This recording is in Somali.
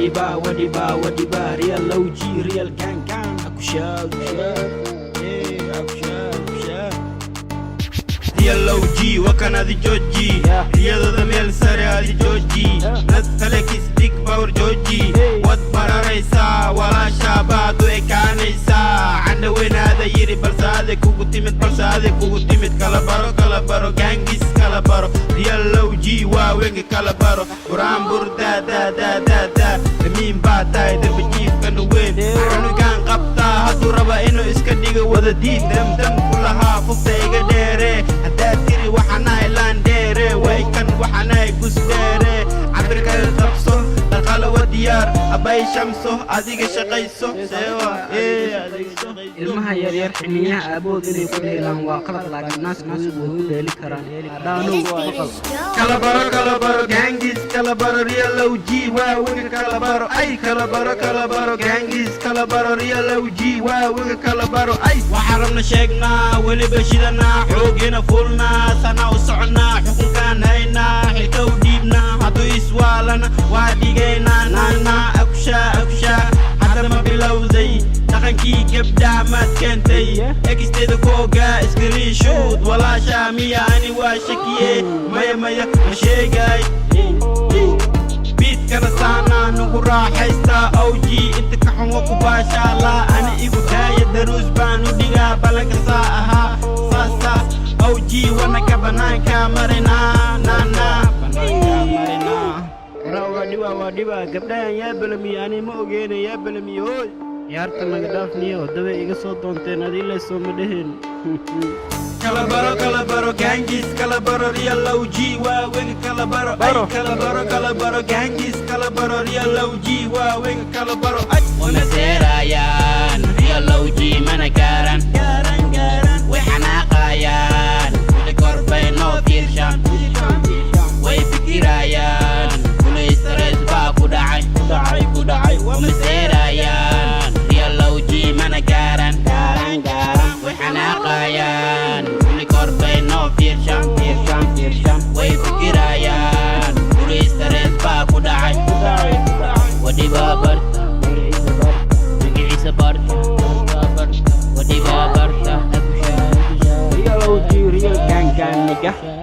وديبا ريال لو جي ريال كان اكو شاب ريال لو جي وكان هذي جوجي ريال ذا ميل ساري هذي جوجي نسلك ستيك باور جوجي واتبرا ريسا ولا شابات ويكانيسا عند وين هذا يري برسادك وقتيمت برسادك وقتيمت كالبارو جانجيس كالبارو ريال لو جي واوينك كالبارو برام بردا دا مين باتاي در بجيف كانو وين عنو كان قبطا هاتو ربا انو اسكديغ وذا دين دم كلها فوقتا ايغا ديري هدا تيري وحناي لان ديري ويكن وحناي قوس ديري عبرك الخبصو دخل وديار أباي شمسو أديك شقيسو سوا ilmaha yaryar xiniyaha aabood inay ku dheelaan waa qalad laakiin naas way u dheeli karaan daanu kalabaro gangis kalabaro real OG waa wiga kalabaro ay kalabaro gangis kalabaro real OG waa wiga kalabaro ay waxaan rabna sheegnaa weliba shidanaa xoogina fulnaa sana u soconaa xukunkaan haynaa xilka u dhiibnaa hadduu iswaalana waa dhigaynaa naanaa akushaa hadda ma bilowday dhaqankii gabdhaha maad keentay egisteeda kooga iskariishuud walaashaa miya ani waa shakiye maya ma sheegay biidkana saanaa nugu raaxaystaa OG inta ka xun wa ku baashaalaa ani igu daaya daruus baan u dhigaa balanka saa ahaa saasa OG wanaka banaanka marinaa naanaa waa dhiba gabdhahan yaa balamiye ani ma ogeena yaa balamiye hooy ciyaarta naga dhaafniyo daba iga soo doonteen adii laysoo ma dheheen kalabaro gangis kalabaro real OG waa wega kalabaro ay kalabaro gangis kalabaro real OG waa wega kalabaro ay wama seerayaan real OG mana gaaran way xanaaqayaan wili korbay noo fiirshaan way fikirayaan kudacay wama seerayaan real OG mana gaaran way xanaaqayaan wili korbay noo fiirshaan way fikirayaan wili stress baa ku dhacay wadhiba barta magiciisa barta wadhiba barta real OG real gang nigga